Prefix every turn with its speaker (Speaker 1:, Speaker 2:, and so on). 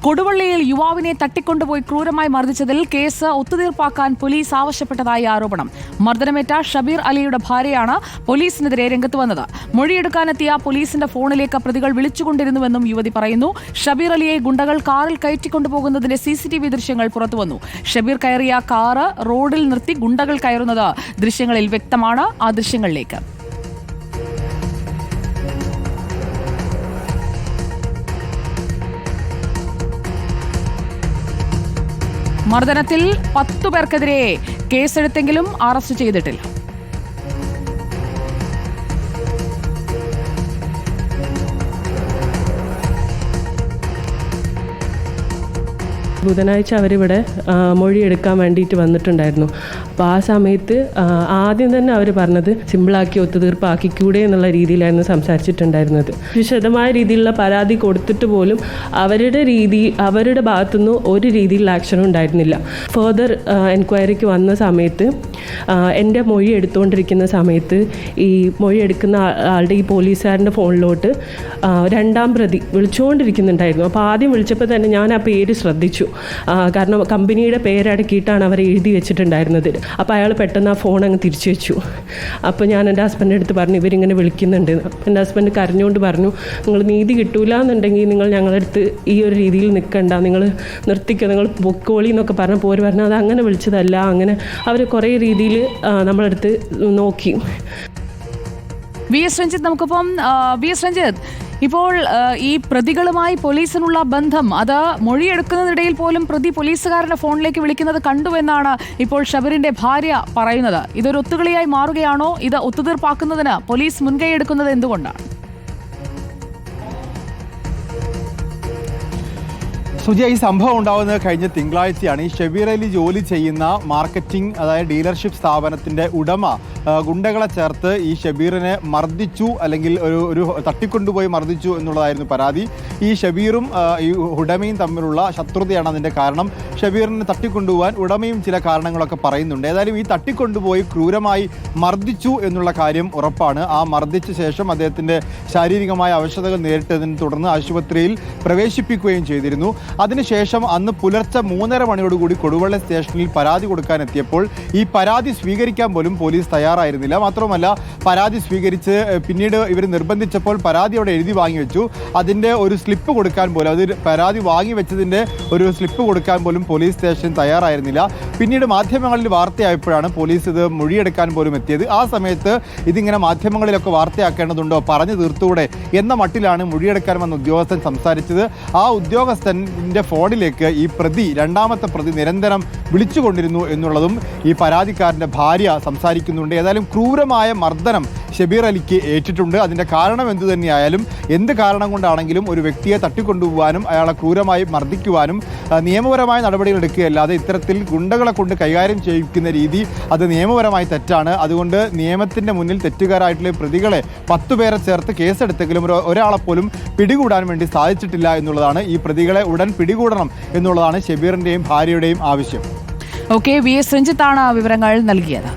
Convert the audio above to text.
Speaker 1: കൊടുവള്ളിയിൽ യുവാവിനെ തട്ടിക്കൊണ്ടുപോയി ക്രൂരമായി മർദ്ദിച്ചതിൽ കേസ് ഒത്തുതീർപ്പാക്കാൻ പോലീസ് ആവശ്യപ്പെട്ടതായി ആരോപണം. മർദ്ദനമേറ്റ ഷബീർ അലിയുടെ ഭാര്യയാണ് പോലീസിനെതിരെ രംഗത്ത് വന്നത്. മൊഴിയെടുക്കാനെത്തിയ പോലീസിന്റെ ഫോണിലേക്ക് പ്രതികൾ വിളിച്ചുകൊണ്ടിരുന്നുവെന്നും യുവതി പറയുന്നു. ഷബീർ അലിയെ ഗുണ്ടകൾ കാറിൽ കയറ്റിക്കൊണ്ടുപോകുന്നതിന്റെ CCTV ദൃശ്യങ്ങൾ പുറത്തുവന്നു. ഷബീർ കയറിയ കാറ് റോഡിൽ നിർത്തി ഗുണ്ടകൾ കയറുന്നത് ദൃശ്യങ്ങളിൽ വ്യക്തമാണ്. ആ ദൃശ്യങ്ങളിലേക്ക് മർദ്ദനത്തിൽ 10 പേർക്കെതിരെ കേസെടുത്തെങ്കിലും അറസ്റ്റ് ചെയ്തിട്ടില്ല.
Speaker 2: ബുധനാഴ്ച അവരിവിടെ മൊഴിയെടുക്കാൻ വേണ്ടിയിട്ട് വന്നിട്ടുണ്ടായിരുന്നു. അപ്പോൾ ആ സമയത്ത് ആദ്യം തന്നെ അവർ പറഞ്ഞത് സിമ്പിളാക്കി ഒത്തുതീർപ്പാക്കിക്കൂടെ എന്നുള്ള രീതിയിലായിരുന്നു സംസാരിച്ചിട്ടുണ്ടായിരുന്നത്. വിശദമായ രീതിയിലുള്ള പരാതി കൊടുത്തിട്ട് പോലും അവരുടെ ഭാഗത്തുനിന്ന് ഒരു രീതിയിലുള്ള ആക്ഷനും ഉണ്ടായിരുന്നില്ല. ഫർദർ എൻക്വയറിക്ക് വന്ന സമയത്ത് എൻ്റെ മൊഴി എടുത്തുകൊണ്ടിരിക്കുന്ന സമയത്ത് ഈ മൊഴി എടുക്കുന്ന ആളുടെ ഈ പോലീസുകാരൻ്റെ ഫോണിലോട്ട് രണ്ടാം പ്രതി വിളിച്ചുകൊണ്ടിരിക്കുന്നുണ്ടായിരുന്നു. അപ്പോൾ ആദ്യം വിളിച്ചപ്പോൾ തന്നെ ഞാൻ ആ പേര് ശ്രദ്ധിച്ചു. കാരണം കമ്പനിയുടെ പേരടക്കിയിട്ടാണ് അവർ എഴുതി വെച്ചിട്ടുണ്ടായിരുന്നത്. അപ്പോൾ അയാൾ പെട്ടെന്ന് ആ ഫോൺ അങ്ങ് തിരിച്ചു വെച്ചു. അപ്പോൾ ഞാൻ എൻ്റെ ഹസ്ബൻഡിൻ്റെ അടുത്ത് പറഞ്ഞു ഇവരിങ്ങനെ വിളിക്കുന്നുണ്ട്. എൻ്റെ ഹസ്ബൻഡ് കരഞ്ഞുകൊണ്ട് പറഞ്ഞു നിങ്ങൾ നീതി കിട്ടൂല എന്നുണ്ടെങ്കിൽ നിങ്ങൾ ഞങ്ങളുടെ അടുത്ത് ഈ ഒരു രീതിയിൽ നിൽക്കണ്ട, നിങ്ങൾ നിർത്തിക്കുക, നിങ്ങൾ പൊക്കോളി എന്നൊക്കെ പറഞ്ഞപ്പോൾ അവർ പറഞ്ഞു അത് അങ്ങനെ വിളിച്ചതല്ല. അങ്ങനെ അവർ കുറേ രീതിയിൽ നമ്മളടുത്ത് നോക്കി.
Speaker 1: VS രഞ്ജിത്ത് നമുക്കിപ്പം VS രഞ്ജിത്ത്, ഇപ്പോൾ ഈ പ്രതികളുമായി പോലീസിനുള്ള ബന്ധം അത് മൊഴിയെടുക്കുന്നതിനിടയിൽ പോലും പ്രതി പോലീസുകാരന്റെ ഫോണിലേക്ക് വിളിക്കുന്നത് കണ്ടുവെന്നാണ് ഇപ്പോൾ ഷബീറിന്റെ ഭാര്യ പറയുന്നത്. ഇതൊരു ഒത്തുകളിയായി മാറുകയാണോ? ഇത് ഒത്തുതീർപ്പാക്കുന്നതിന് പോലീസ് മുൻകൈ എടുക്കുന്നത് എന്തുകൊണ്ടാണ്?
Speaker 3: സുജയ, ഈ സംഭവം ഉണ്ടാകുന്നത് കഴിഞ്ഞ തിങ്കളാഴ്ചയാണ്. ഈ ഷബീർ അലി ജോലി ചെയ്യുന്ന മാർക്കറ്റിംഗ്, അതായത് ഡീലർഷിപ്പ് സ്ഥാപനത്തിന്റെ ഉടമ ഗുണ്ടകളെ ചേർത്ത് ഈ ഷബീറിനെ മർദ്ദിച്ചു, അല്ലെങ്കിൽ ഒരു തട്ടിക്കൊണ്ടുപോയി മർദ്ദിച്ചു എന്നുള്ളതായിരുന്നു പരാതി. ഈ ഷബീറും ഈ ഉടമയും തമ്മിലുള്ള ശത്രുതയാണ് അതിൻ്റെ കാരണം. ഷബീറിനെ തട്ടിക്കൊണ്ടുപോകാൻ ഉടമയും ചില കാരണങ്ങളൊക്കെ പറയുന്നുണ്ട്. ഏതായാലും ഈ തട്ടിക്കൊണ്ടുപോയി ക്രൂരമായി മർദ്ദിച്ചു എന്നുള്ള കാര്യം ഉറപ്പാണ്. ആ മർദ്ദിച്ച ശേഷം അദ്ദേഹത്തിൻ്റെ ശാരീരികമായ അവശതകൾ നേരിട്ടതിനെ തുടർന്ന് ആശുപത്രിയിൽ പ്രവേശിപ്പിക്കുകയും ചെയ്തിരുന്നു. അതിനുശേഷം അന്ന് പുലർച്ചെ 3:30 മണിയോടുകൂടി കൊടുവള്ളി സ്റ്റേഷനിൽ പരാതി കൊടുക്കാനെത്തിയപ്പോൾ ഈ പരാതി സ്വീകരിക്കാൻ പോലും പോലീസ് തയ്യാറായിരുന്നില്ല. മാത്രമല്ല, പരാതി സ്വീകരിച്ച് പിന്നീട് ഇവർ നിർബന്ധിച്ചപ്പോൾ പരാതി അവിടെ എഴുതി വാങ്ങി വെച്ചു. അതിൻ്റെ ഒരു സ്ലിപ്പ് കൊടുക്കാൻ പോലും, അത് പരാതി വാങ്ങി വെച്ചതിൻ്റെ ഒരു സ്ലിപ്പ് കൊടുക്കാൻ പോലും പോലീസ് സ്റ്റേഷൻ തയ്യാറായിരുന്നില്ല. പിന്നീട് മാധ്യമങ്ങളിൽ വാർത്തയായപ്പോഴാണ് പോലീസ് ഇത് മൊഴിയെടുക്കാൻ പോലും എത്തിയത്. ആ സമയത്ത് ഇതിങ്ങനെ മാധ്യമങ്ങളിലൊക്കെ വാർത്തയാക്കേണ്ടതുണ്ടോ, പറഞ്ഞു തീർത്തുകൂടെ എന്ന മട്ടിലാണ് മൊഴിയെടുക്കാൻ വന്ന ഉദ്യോഗസ്ഥൻ സംസാരിച്ചത്. ആ ഉദ്യോഗസ്ഥൻ്റെ ഫോണിലേക്ക് ഈ രണ്ടാമത്തെ പ്രതി നിരന്തരം വിളിച്ചുകൊണ്ടിരുന്നു എന്നുള്ളതും ഈ പരാതിക്കാരൻ്റെ ഭാര്യ സംസാരിക്കുന്നുണ്ട്. ഏതായാലും ക്രൂരമായ മർദ്ദനം ഷബീർ അലിക്ക് ഏറ്റിട്ടുണ്ട്. അതിൻ്റെ കാരണം എന്തു തന്നെയായാലും, എന്ത് കാരണം കൊണ്ടാണെങ്കിലും ഒരു വ്യക്തിയെ തട്ടിക്കൊണ്ടുപോകാനും അയാളെ ക്രൂരമായി മർദ്ദിക്കുവാനും നിയമപരമായ നടപടികൾ എടുക്കുകയല്ലാതെ ഇത്തരത്തിൽ ഗുണ്ടകളെ കൊണ്ട് കൈകാര്യം ചെയ്യിക്കുന്ന രീതി അത് നിയമപരമായി തെറ്റാണ്. അതുകൊണ്ട് നിയമത്തിൻ്റെ മുന്നിൽ തെറ്റുകാരായിട്ടുള്ള പ്രതികളെ 10 പേരെ ചേർത്ത് കേസെടുത്തെങ്കിലും ഒരാളെപ്പോലും പിടികൂടാൻ വേണ്ടി സാധിച്ചിട്ടില്ല എന്നുള്ളതാണ്. ഈ പ്രതികളെ ഉടൻ പിടികൂടണം എന്നുള്ളതാണ് ഷബീറിൻ്റെയും ഭാര്യയുടെയും ആവശ്യം.
Speaker 1: VS രഞ്ജിത്താണ് വിവരങ്ങൾ നൽകിയത്.